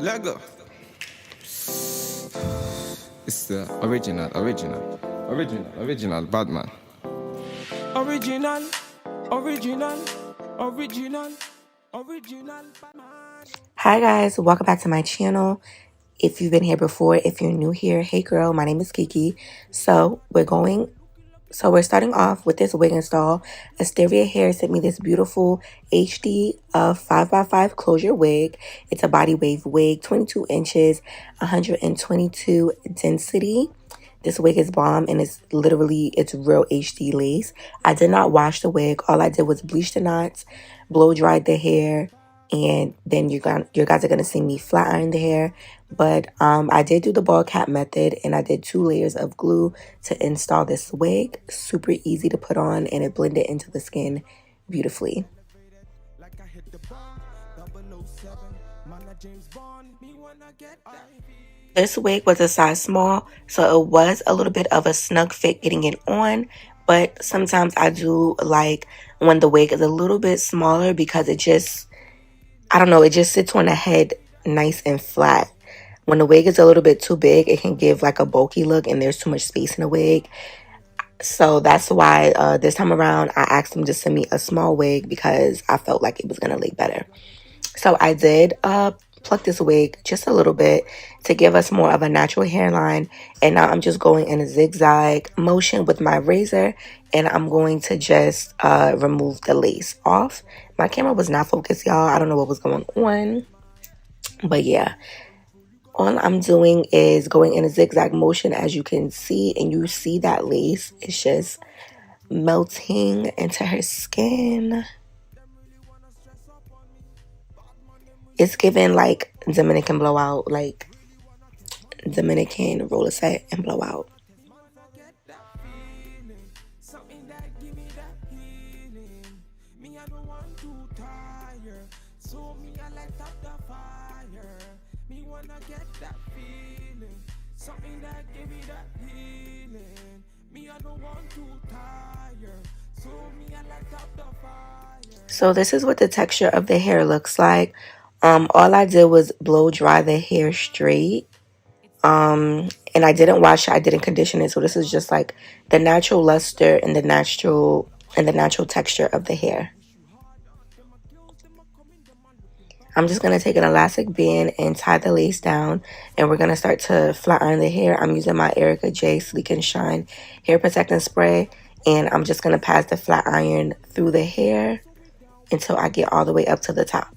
Lego. It's the original Batman. Original. Hi guys, welcome back to my channel. If you've been here before, if you're new here, hey girl, my name is Kiki. We're starting off with this wig install. Asteria Hair sent me this beautiful HD 5x5 closure wig. It's a body wave wig, 22 inches, 122 density. This wig is bomb and it's real HD lace. I did not wash the wig. All I did was bleach the knots, blow dried the hair, and then you guys are gonna see me flat iron the hair. But I did do the ball cap method, and I did 2 layers of glue to install this wig. Super easy to put on, and it blended into the skin beautifully. This wig was a size small, so it was a little bit of a snug fit getting it on. But sometimes I do like when the wig is a little bit smaller because it just sits on the head nice and flat. When the wig is a little bit too big, it can give like a bulky look and there's too much space in the wig. So that's why this time around I asked them to send me a small wig because I felt like it was going to lay better. So I did pluck this wig just a little bit to give us more of a natural hairline. And now I'm just going in a zigzag motion with my razor, and I'm going to just remove the lace off. My camera was not focused, y'all. I don't know what was going on. But yeah, all I'm doing is going in a zigzag motion, as you can see. And you see that lace is just melting into her skin. It's giving like Dominican blowout, like Dominican roller set and blowout. So this is what the texture of the hair looks like. All I did was blow dry the hair straight. And I didn't wash it, I didn't condition it. So this is just like the natural luster and the natural texture of the hair. I'm just going to take an elastic band and tie the lace down, and we're going to start to flat iron the hair. I'm using my Erica J Sleek and Shine hair protecting spray, and I'm just going to pass the flat iron through the hair until I get all the way up to the top.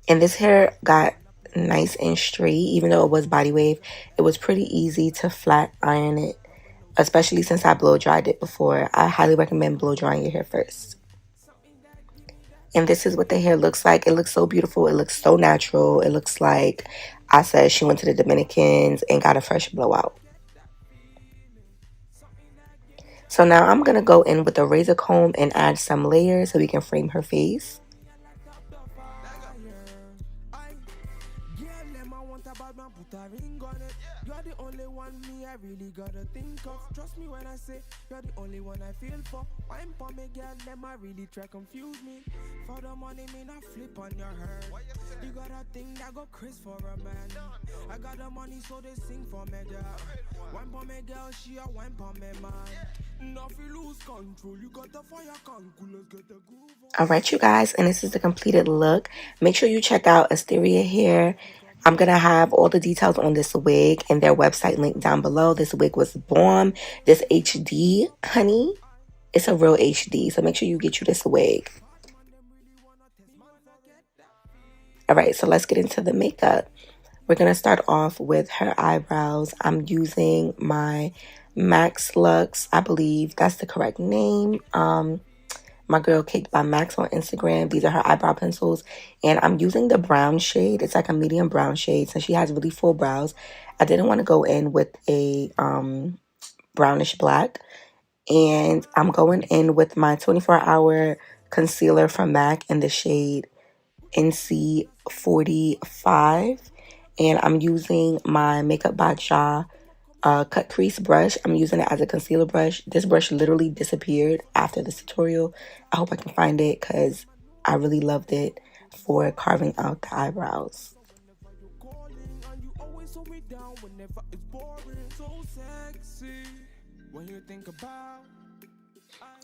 And this hair got nice and straight. Even though it was body wave, it was pretty easy to flat iron it, especially since I blow dried it before. I highly recommend blow drying your hair first. And this is what the hair looks like. It looks so beautiful. It looks so natural. It looks like I said she went to the Dominicans and got a fresh blowout. So now I'm going to go in with a razor comb and add some layers so we can frame her face. You're the only one me I really gotta think of. Trust me when I say you're the only one I feel for. Wine for me, girl, them I really try confuse me. For the money, me not flip on your head. You got a thing that go Chris for a man. I got the money, so they sing for me, girl. Wine for me, girl, she a wine for me, man. Nothing lose control. You got the fire control. Let's get the groove. Alright, you guys, and this is the completed look. Make sure you check out Asteria Hair. I'm going to have all the details on this wig and their website linked down below. This wig was bomb. This HD, honey, it's a real HD. So make sure you get you this wig. All right, so let's get into the makeup. We're going to start off with her eyebrows. I'm using my Max Lux. I believe that's the correct name. My girl Cake by Max on Instagram. These are her eyebrow pencils. And I'm using the brown shade. It's like a medium brown shade since she has really full brows. I didn't want to go in with a brownish black. And I'm going in with my 24-hour concealer from MAC in the shade NC45. And I'm using my Makeup by Ja cut crease brush. I'm using it as a concealer brush. This brush literally disappeared after this tutorial. I hope I can find it because I really loved it for carving out the eyebrows.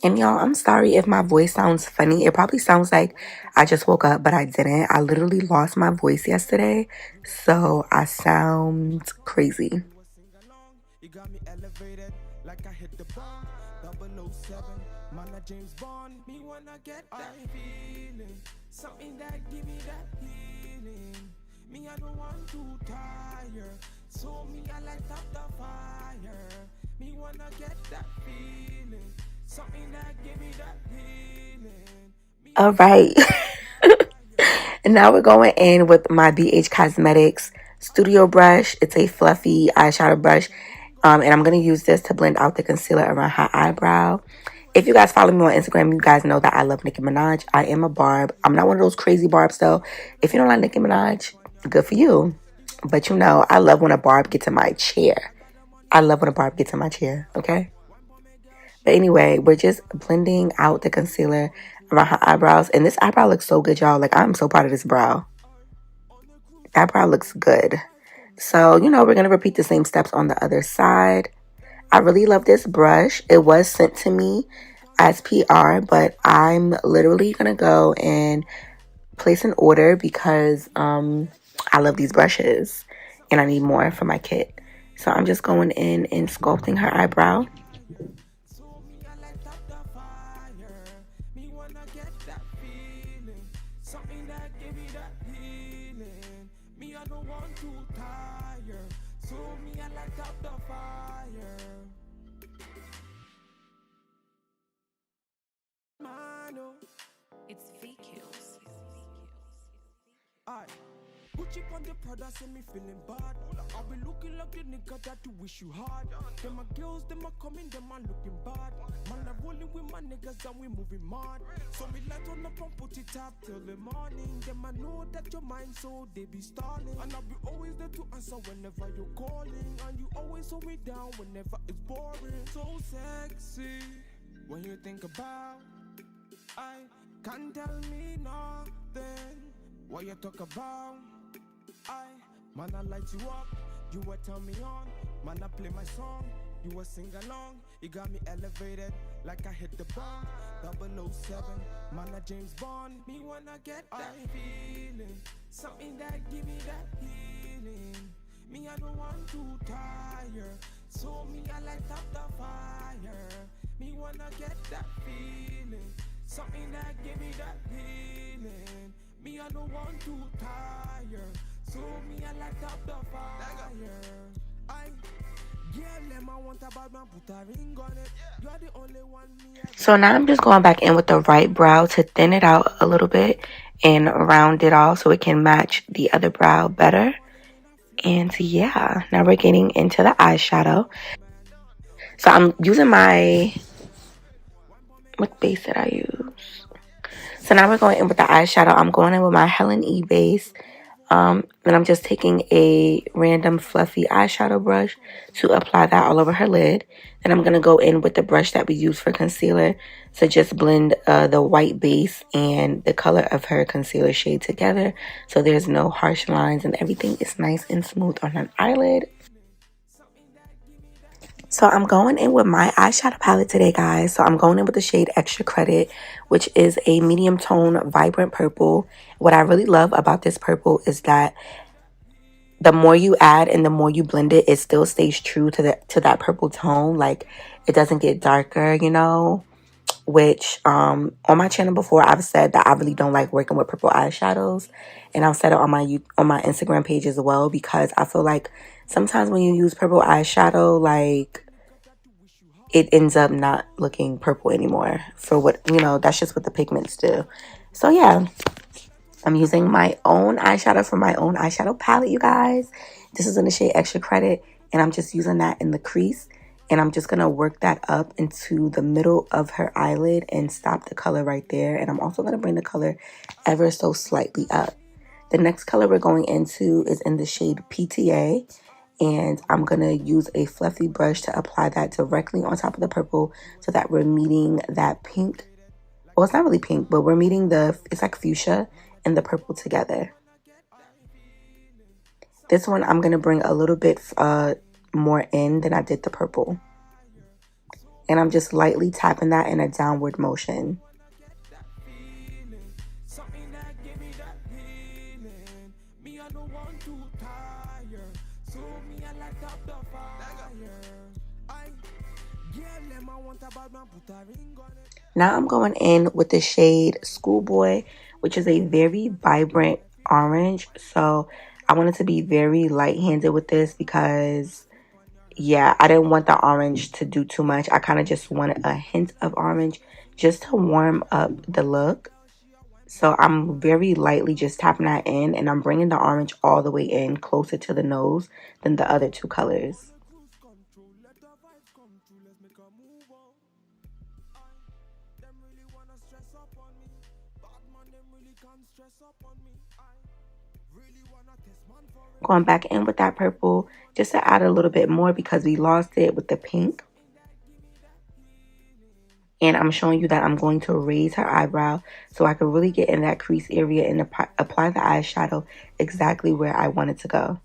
And y'all, I'm sorry if my voice sounds funny. It probably sounds like I just woke up, but I didn't. I literally lost my voice yesterday, so I sound crazy. You got me elevated like I hit the bar. 007, man, a James Bond. Me wanna get that feeling, something that give me that healing. Me, I don't want to tire, so me, I light up the fire. Me wanna get that feeling, something that give me that healing. All right. And now we're going in with my BH Cosmetics Studio Brush. It's a fluffy eyeshadow brush. And I'm going to use this to blend out the concealer around her eyebrow. If you guys follow me on Instagram, you guys know that I love Nicki Minaj. I am a barb. I'm not one of those crazy barbs, though. If you don't like Nicki Minaj, good for you. But you know, I love when a barb gets in my chair. I love when a barb gets in my chair, okay? But anyway, we're just blending out the concealer around her eyebrows. And this eyebrow looks so good, y'all. Like, I'm so proud of this brow. That brow looks good. So, you know, we're going to repeat the same steps on the other side. I really love this brush. It was sent to me as PR, but I'm literally going to go and place an order because I love these brushes and I need more for my kit. So I'm just going in and sculpting her eyebrow. It's VQs. Gucci on the Prada, send me feeling bad. I be looking like the nigga that you wish you had. Them my girls, them are coming, them are looking bad. Man, I'm rolling with my niggas and we moving mad. So me light on up and put it up till the morning. Them I know that your mind, so they be stalling. And I'll be always there to answer whenever you're calling. And you always hold me down whenever it's boring. So sexy when you think about. I can't tell me nothing. What you talk about? Man, I light you up. You will turn me on. Man, I play my song. You will sing along. You got me elevated like I hit the bar. 007, man, a James Bond. Me wanna get that feeling, something that give me that healing. Me, I don't want to tire, so me, I light up the fire. Me wanna get that feeling, something that give me that healing. Me, I don't want to tire, so me, I light up the fire. So now I'm just going back in with the right brow to thin it out a little bit and round it off so it can match the other brow better. And yeah, now we're getting into the eyeshadow. So I'm using what base did I use? So now we're going in with the eyeshadow. I'm going in with my Helen E base. And I'm just taking a random fluffy eyeshadow brush to apply that all over her lid. Then I'm going to go in with the brush that we use for concealer to just blend the white base and the color of her concealer shade together. So there's no harsh lines and everything is nice and smooth on her eyelid. So I'm going in with my eyeshadow palette today, guys. So I'm going in with the shade Extra Credit, which is a medium tone vibrant purple. What I really love about this purple is that the more you add and the more you blend it, it still stays true to that purple tone. Like, it doesn't get darker, you know, which on my channel before, I've said that I really don't like working with purple eyeshadows. And I've said it on my Instagram page as well, because I feel like sometimes when you use purple eyeshadow, like, it ends up not looking purple anymore for what, you know, that's just what the pigments do. So yeah, I'm using my own eyeshadow from my own eyeshadow palette, you guys. This is in the shade Extra Credit, and I'm just using that in the crease. And I'm just going to work that up into the middle of her eyelid and stop the color right there. And I'm also going to bring the color ever so slightly up. The next color we're going into is in the shade PTA. And I'm going to use a fluffy brush to apply that directly on top of the purple so that we're meeting that pink. Well, it's not really pink, but we're meeting it's like fuchsia and the purple together. This one, I'm going to bring a little bit more in than I did the purple. And I'm just lightly tapping that in a downward motion. Now I'm going in with the shade Schoolboy, which is a very vibrant orange. So I wanted to be very light-handed with this because, yeah, I didn't want the orange to do too much. I kind of just wanted a hint of orange just to warm up the look. So I'm very lightly just tapping that in, and I'm bringing the orange all the way in closer to the nose than the other two colors. Going back in with that purple just to add a little bit more because we lost it with the pink. And I'm showing you that I'm going to raise her eyebrow so I can really get in that crease area and apply the eyeshadow exactly where I want it to go.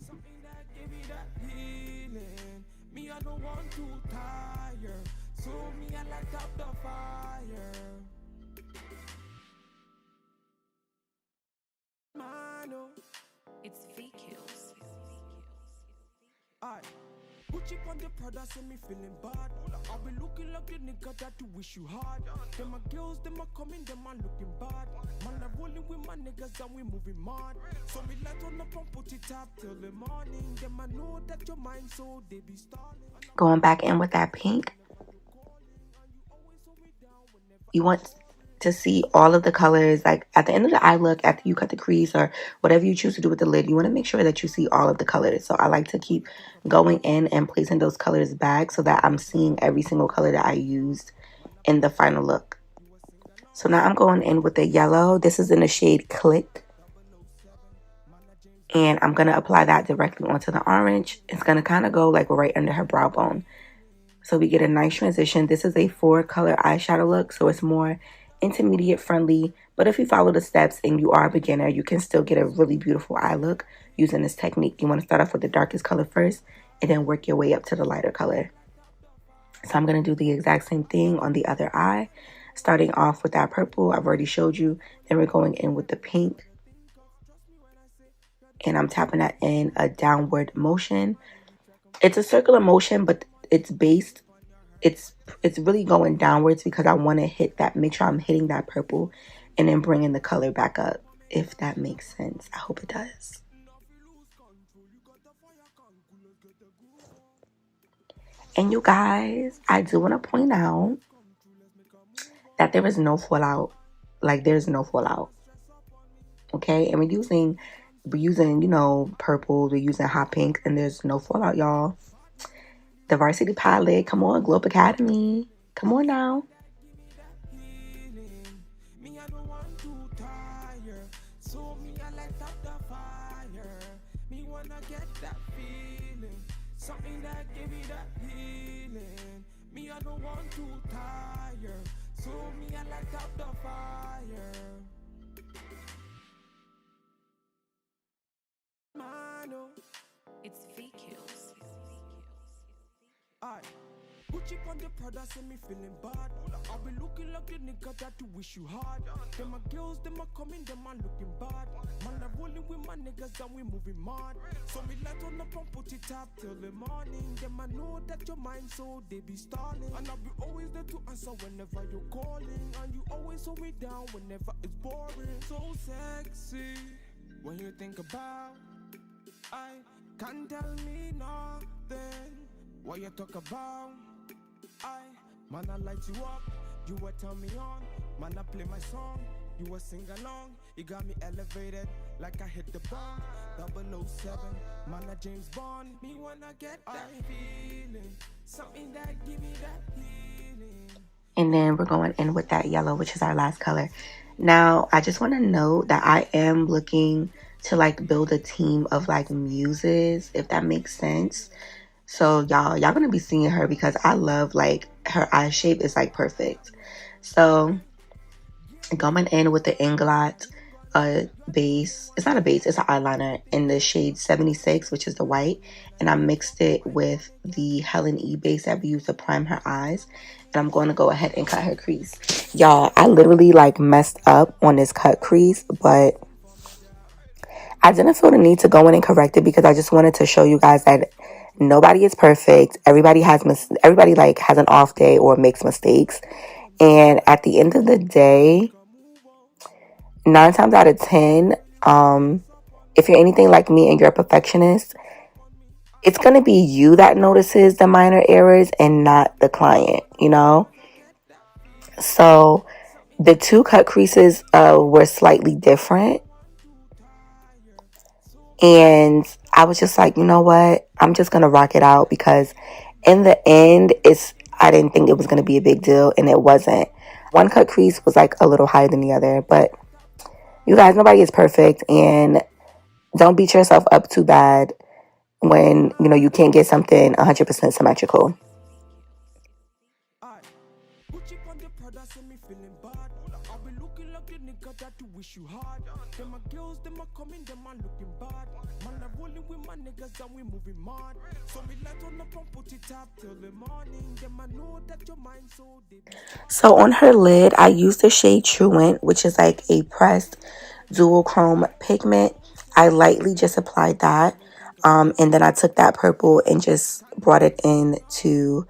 Gucci on the Prada, send me feeling bad. I'll be looking like the nigga that you wish you had. Them my girls, them are coming, them are looking bad. Man, I'm rolling with my niggas and we moving mad. So me light on up and put it up till the morning. Them I know that your mind, so they be stalling. Going back in with that pink. You want to see all of the colors, like at the end of the eye look, after you cut the crease or whatever you choose to do with the lid, you want to make sure that you see all of the colors. So I like to keep going in and placing those colors back so that I'm seeing every single color that I used in the final look. So now I'm going in with the yellow. This is in the shade Click. And I'm going to apply that directly onto the orange. It's going to kind of go like right under her brow bone. So we get a nice transition. This is a 4-color eyeshadow look, so it's more intermediate friendly. But if you follow the steps and you are a beginner, you can still get a really beautiful eye look using this technique. You want to start off with the darkest color first and then work your way up to the lighter color. So I'm going to do the exact same thing on the other eye, starting off with that purple. I've already showed you. Then we're going in with the pink. And I'm tapping that in a downward motion. It's a circular motion, but it's really going downwards because I want to hit that, make sure I'm hitting that purple and then bringing the color back up, if that makes sense. I hope it does. And you guys, I do want to point out that there is no fallout. Like, there's no fallout. Okay? And we're using, you know, purple, we're using hot pink, and there's no fallout, y'all. The Varsity Pilot, come on, Globe Academy. Come on now. Something that give me that feeling. Me, I don't want to tire. So me, I light up the fire. Mano, It's VQs. Aye. Gucci on the Prada, send me feeling bad. I'll be looking like the nigga that you wish you had. Them my girls, them are coming, them are looking bad. Man, I'm rolling with my niggas and we moving mad. So me light on up and put it up till the morning. Them I know that your mind, so they be stalling. And I'll be always there to answer whenever you're calling. And you always hold me down whenever it's boring. So sexy when you think about. I can't tell me nothing. What you talk about? Man, I light you up, you will turn me on. Man, I play my song, you will sing along. You got me elevated like I hit the bomb. 007, man, I James Bond. Me wanna get that feeling, something that give me that healing. And then we're going in with that yellow, which is our last color. Now, I just want to note that I am looking to like build a team of like muses, if that makes sense. So y'all gonna be seeing her because I love like her eye shape is like perfect. So going in with the Inglot base. It's not a base, it's an eyeliner in the shade 76, which is the white. And I mixed it with the Helen E base that we use to prime her eyes. And I'm going to go ahead and cut her crease. Y'all, I literally like messed up on this cut crease, but I didn't feel the need to go in and correct it because I just wanted to show you guys that nobody is perfect. Everybody like has an off day or makes mistakes. And at the end of the day, 9 times out of 10, if you're anything like me and you're a perfectionist, it's going to be you that notices the minor errors and not the client, you know? So the 2 cut creases were slightly different. And I was just like, you know what? I'm just going to rock it out because in the end, I didn't think it was going to be a big deal, and it wasn't. One cut crease was like a little higher than the other, but you guys, nobody is perfect, and don't beat yourself up too bad when, you know, you can't get something 100% symmetrical. Gucci on the Prada, send me feeling bad. I be looking like the nigga that you wish you had. Them my girls, them a coming, them a looking bad. Man, I'm rolling with my niggas and we moving mad. So me light on up and put it up till the morning. Them I know that your mind so deep. So on her lid, I used the shade Truant, which is like a pressed dual chrome pigment. I lightly just applied that. And then I took that purple and just brought it into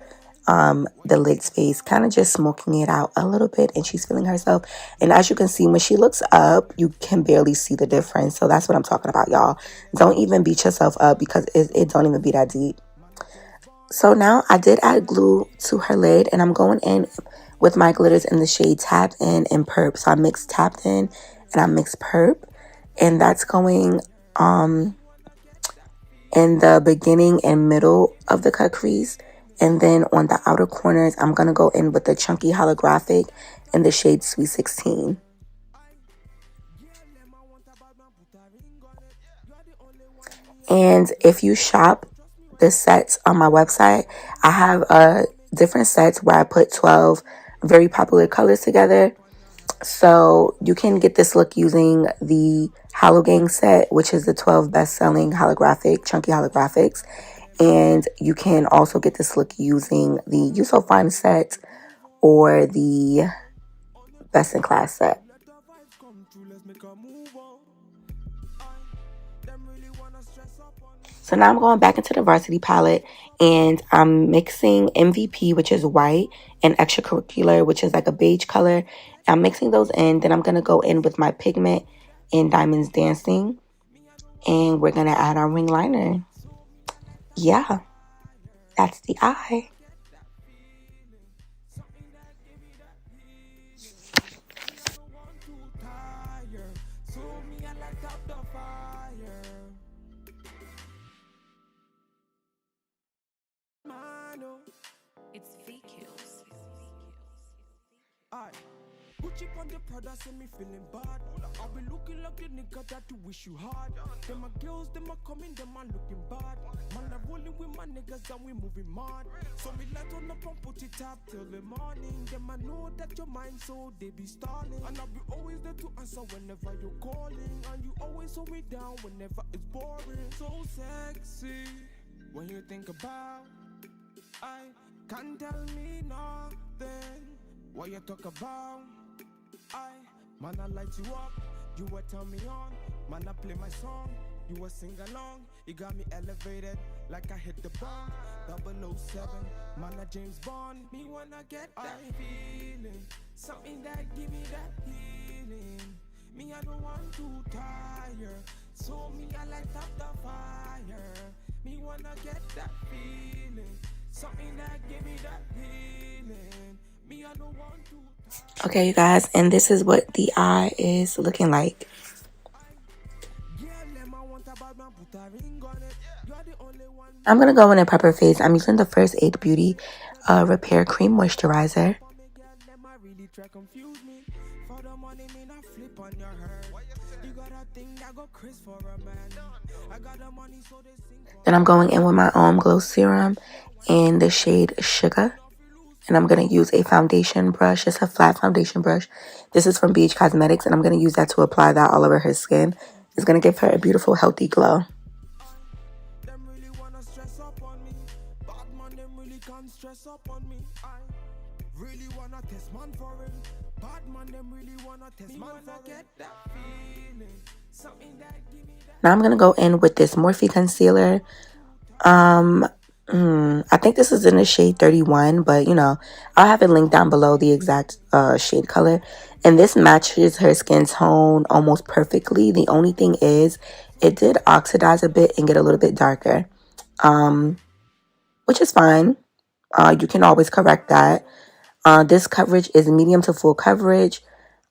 the lid space, kind of just smoking it out a little bit, and she's feeling herself. And as you can see, when she looks up, you can barely see the difference. So that's what I'm talking about, y'all. Don't even beat yourself up because it don't even be that deep. So now I did add glue to her lid, and I'm going in with my glitters in the shade Tapped In and Perp. So I mixed Tapped In and I mixed Perp, and that's going in the beginning and middle of the cut crease. And then on the outer corners, I'm going to go in with the chunky holographic in the shade Sweet 16. And if you shop the sets on my website, I have different sets where I put 12 very popular colors together. So you can get this look using the Hollow Gang set, which is the 12 best-selling holographic, chunky holographics. And you can also get this look using the You So Fine set or the Best in Class set. So now I'm going back into the Varsity palette, and I'm mixing MVP, which is white, and Extracurricular, which is like a beige color. I'm mixing those in. Then I'm going to go in with my pigment in Diamonds Dancing, and we're going to add our wing liner. Yeah, that's the eye. It's VQs. Gucci on the Prada, send me feeling bad. I be looking like the nigga that you wish you had. Them my girls, them a coming, them a looking bad. Man, I'm rolling with my niggas and we moving mad. So me light on up and put it up till the morning. Them I know that your mind so they be stalling. And I'll be always there to answer whenever you're calling. And you always hold me down whenever it's boring. So sexy when you think about. I can't tell me nothing. What you talk about? Man, I light you up, you will turn me on. Man, I play my song, you will sing along. You got me elevated like I hit the bomb. 007, man, I James Bond. Me wanna get that feeling, something that give me that healing. Me, I don't want to tire, so me, I light up the fire. Me wanna get that feeling, something that give me that healing. Me, I don't want to. Okay, you guys, and this is what the eye is looking like. I'm going to go in and prep her face. I'm using the First Aid Beauty Repair Cream Moisturizer. really try confuse me. For the money, me not flip on your head. You got a thing that go Chris for a man. I got the money, so they sing for. Then I'm going in with my own glow serum in the shade Sugar. And I'm going to use a foundation brush. It's a flat foundation brush. This is from Beach Cosmetics, and I'm going to use that to apply that all over her skin. It's going to give her a beautiful, healthy glow. Them really wanna stress up on me. Bad man, them really can't stress up on me. I really wanna test man for him. Bad man, them really wanna test man for get that feeling. Something that give me that. Now I'm going to go in with this Morphe concealer. I think this is in the shade 31, but you know, I'll have it linked down below, the exact shade color. And this matches her skin tone almost perfectly. The only thing is it did oxidize a bit and get a little bit darker, which is fine. You can always correct that. This coverage is medium to full coverage.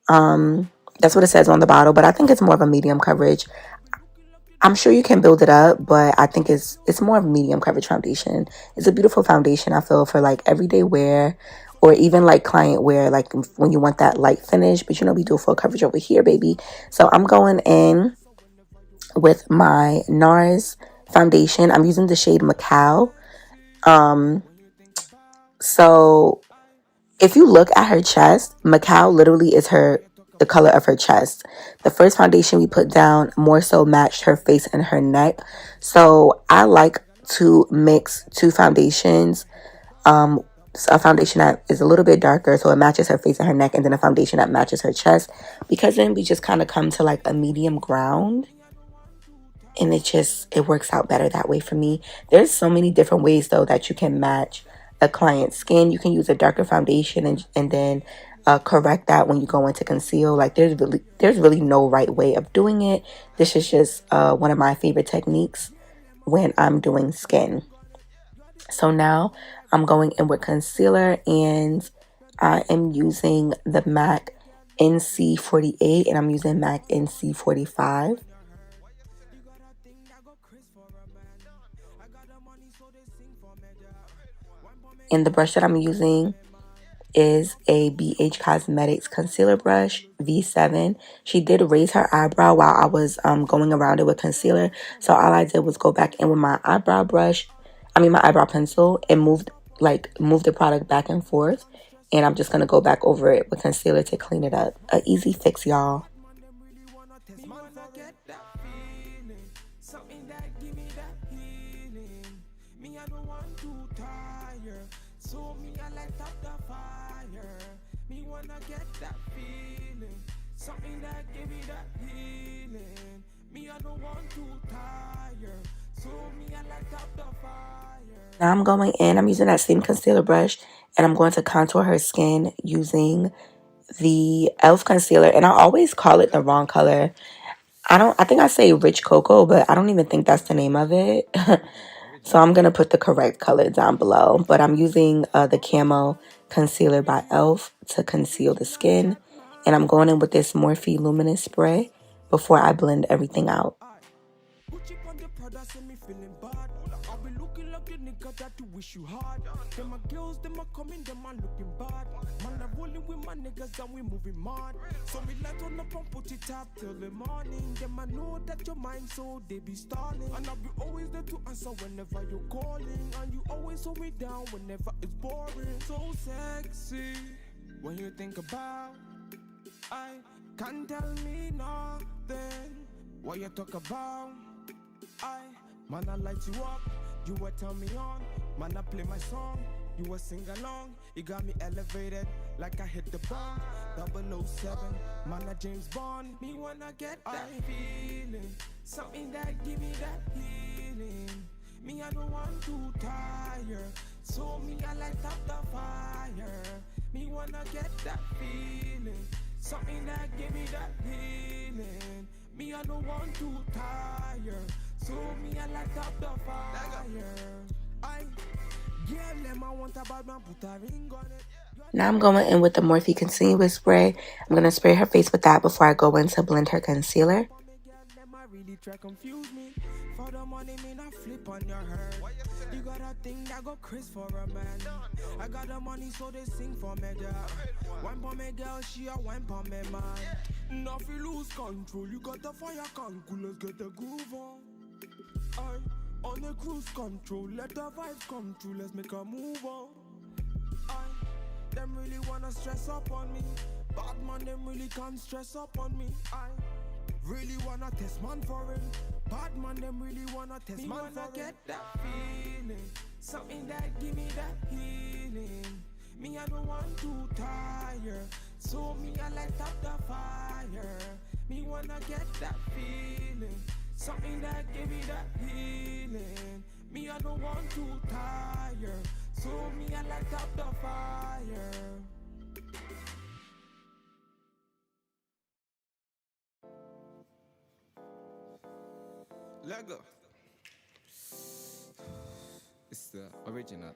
That's what it says on the bottle, but I think it's more of a medium coverage. I'm sure you can build it up, but I think it's more of a medium coverage foundation. It's a beautiful foundation, I feel, for like everyday wear or even like client wear, like when you want that light finish. But you know, we do full coverage over here, baby. So I'm going in with my NARS foundation. I'm using the shade Macao. So if you look at her chest, Macao literally is the color of her chest. The first foundation we put down more so matched her face and her neck. So I like to mix two foundations. A foundation that is a little bit darker so it matches her face and her neck, and then a foundation that matches her chest, because then we just kind of come to like a medium ground. And it works out better that way for me. There's so many different ways though that you can match a client's skin. You can use a darker foundation and then correct that when you go into conceal. Like there's really no right way of doing it. This is just one of my favorite techniques when I'm doing skin. So now I'm going in with concealer, and I am using the MAC NC48 and I'm using MAC NC45. And the brush that I'm using is a BH Cosmetics concealer brush, V7. She did raise her eyebrow while I was going around it with concealer. So all I did was go back in with my eyebrow pencil, and move the product back and forth. And I'm just going to go back over it with concealer to clean it up. An easy fix, y'all. So me, I light up the fire. Me wanna get that feeling. Something that give me that healing. Me, I don't want to tire. So me, I light up the fire. Now I'm going in. I'm using that same concealer brush, and I'm going to contour her skin using the e.l.f. concealer. And I always call it the wrong color. I think I say Rich Cocoa, but I don't even think that's the name of it. So I'm going to put the correct color down below. But I'm using the Camo Concealer by e.l.f. to conceal the skin. And I'm going in with this Morphe Luminous Spray before I blend everything out. That to wish you hard. Them my girls, them are coming, them are looking bad. Man, I'm rolling with my niggas and we moving mad. So me light on up and put it up till the morning. Them I know that your mind, so they be stalling. And I'll be always there to answer whenever you're calling. And you always hold me down whenever it's boring. So sexy when you think about. I can't tell me nothing. What you talk about? Man, I light you up. You will turn me on, man, I play my song. You will sing along, you got me elevated like I hit the bomb. 007, man, I James Bond. Me wanna get that feeling, something that give me that healing. Me, I don't want to tire, so me, I light up the fire. Me wanna get that feeling, something that give me that healing. Me, I don't want to tire. So me, I light up the fire. Now I'm going in with the Morphe Concealer Spray. I'm going to spray her face with that before I go in to blend her concealer. really try confuse me. For the money, me not flip on your head. You got a thing that go Chris for a man. I got the money, so they sing for me, girl. Wine for me, girl, she a wine for me, man. Now if you lose control, you got the fire control. Let's get the groove on. I on the cruise control, let the vibes come true. Let's make a move on. Them really wanna stress up on me. Bad man, them really can't stress up on me. I really wanna test man for him. Bad man, them really wanna test man for him. Get that feeling, something that give me that healing. Me, I don't want to tire, so me, I light up the fire. Me wanna get that feeling, something that give me that healing. Me, I don't want to tire, so me, I light up the fire. Lego. It's the original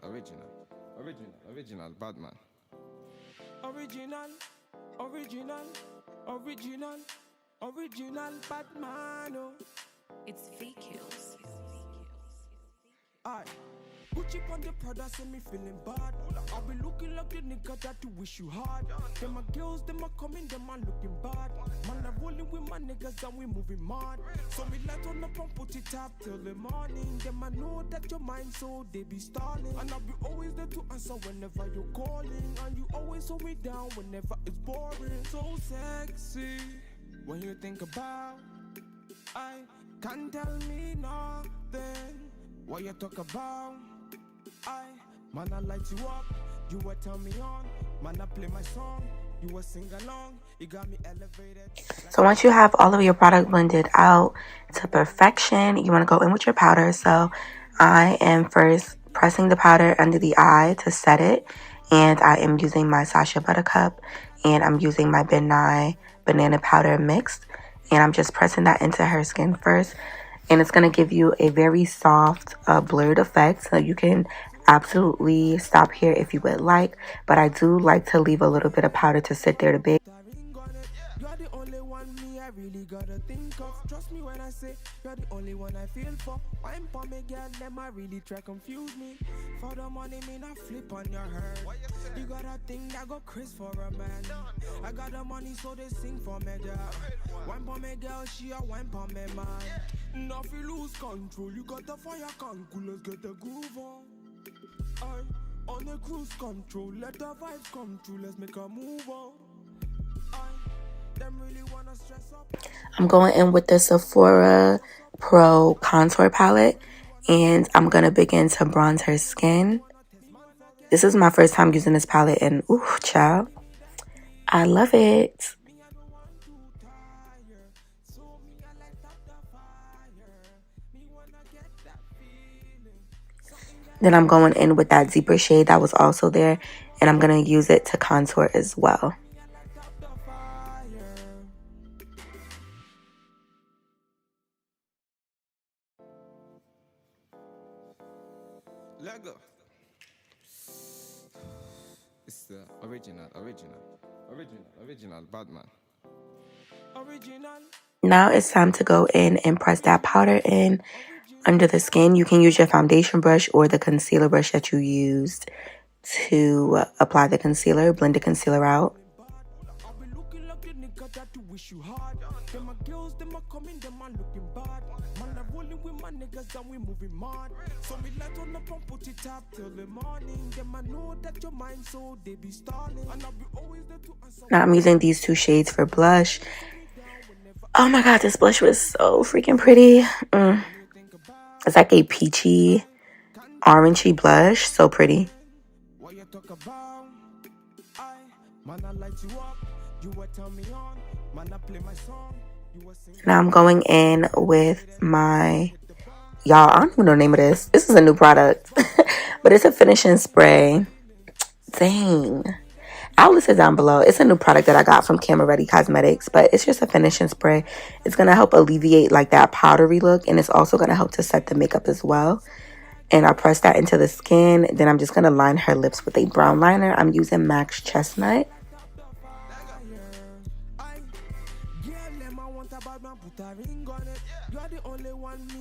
Batman. Original Batman. Oh. It's VQs. Aye. Gucci on the Prada, say me feeling bad. I be looking like the nigga that you wish you had. Them my girls, them a coming, them a looking bad. Man, I rolling with my niggas and we moving mad. So me light on up and put it up till the morning. Them I know that your mind, so they be stalling. And I be always there to answer whenever you're calling. And you always hold me down whenever it's boring. So sexy when you think about. I can't tell me nothing. What you talk about? Man, I light you up, you will turn me on. Man, I play my song, you will sing along. You got me elevated. So once you have all of your product blended out to perfection, you want to go in with your powder. So I am first pressing the powder under the eye to set it. And I am using my Sasha Buttercup. And I'm using my Ben Nye banana powder mixed. And I'm just pressing that into her skin first. And it's going to give you a very soft, blurred effect. So you can absolutely stop here if you would like. But I do like to leave a little bit of powder to sit there to bake. You're the only one me I really gotta think of. Trust me when I say you're the only one I feel for. Wine for me, girl, them I really try confuse me. For the money, me not flip on your head. You got a thing that go Chris for a man. I got the money, so they sing for me, girl. Wine for me, girl, she a wine for me, man. Now if you lose control, you got the fire control. Let's get the groove on. On the cruise control, let the vibes come true. Let's make a move on. Them really wanna stress up. I'm going in with the Sephora Pro Contour Palette. And I'm going to begin to bronze her skin. This is my first time using this palette. And ooh, child, I love it. Then I'm going in with that deeper shade that was also there. And I'm going to use it to contour as well. Lego. It's the original Batman. Now it's time to go in and press that powder in under the skin. You can use your foundation brush or the concealer brush that you used to apply the concealer, blend the concealer out. Now I'm using these two shades for blush. Oh my god, this blush was so freaking pretty. It's like a peachy, orangey blush. So pretty. Now I'm going in with my, y'all, I don't even know the name of this. This is a new product, but it's a finishing spray. Dang. I'll list it down below. It's a new product that I got from Camera Ready Cosmetics, but it's just a finishing spray. It's going to help alleviate like that powdery look, and it's also going to help to set the makeup as well. And I press that into the skin. Then I'm just going to line her lips with a brown liner. I'm using MAC Chestnut.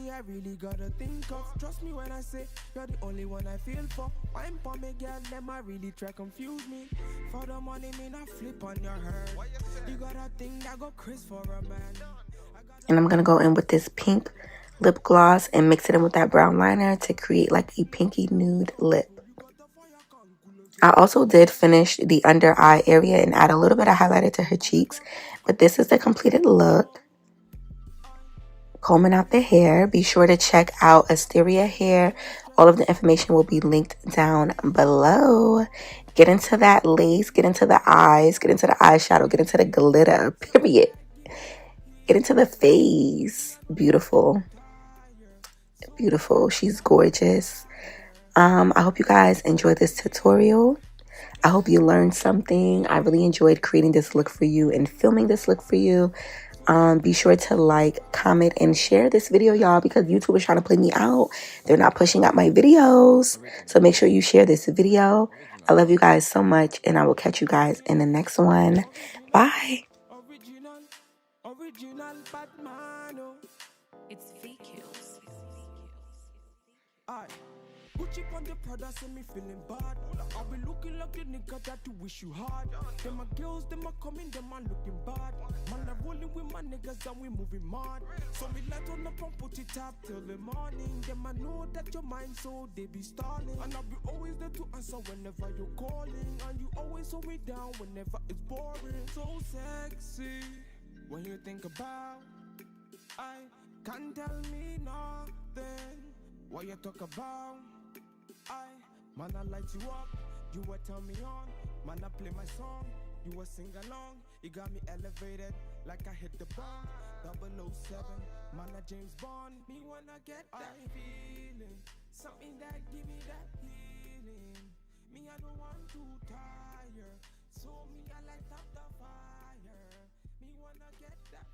me, I really gotta think of. Trust me when I say you're the only one I feel for. Wine for me, girl, them I really try confuse me. For the money, me not flip on your head. You got a thing that go Chris for a man. And I'm going to go in with this pink lip gloss and mix it in with that brown liner to create like a pinky nude lip. I also did finish the under eye area and add a little bit of highlighter to her cheeks. But this is the completed look. Combing out the hair. Be sure to check out Asteria Hair. All of the information will be linked down below. Get into that lace. Get into the eyes. Get into the eyeshadow. Get into the glitter. Period. Get into the face. Beautiful. Beautiful. She's gorgeous. I hope you guys enjoyed this tutorial. I hope you learned something. I really enjoyed creating this look for you and filming this look for you. Be sure to like, comment, and share this video, y'all, because YouTube is trying to play me out. They're not pushing out my videos. So make sure you share this video. I love you guys so much, and I will catch you guys in the next one. Bye. Original Batman. It's VQs. Aye. Gucci on the Prada, send me feeling bad. I'll be looking like the nigga that you wish you had. Them my girls, them are coming, them are looking bad. Man, I'm rolling with my niggas and we moving mad. So me light on up and put it up till the morning. Them I know that your mind, so they be stalling. And I'll be always there to answer whenever you're calling. And you always hold me down whenever it's boring. So sexy when you think about, I can't tell me nothing. What you talk about? Man, I light you up, you will turn me on. Man, I play my song, you will sing along. You got me elevated like I hit the bomb. 007, man, I James Bond. Me wanna get that feeling, something that give me that healing. Me, I don't want to tire, so me, I light up the fire. Me wanna get that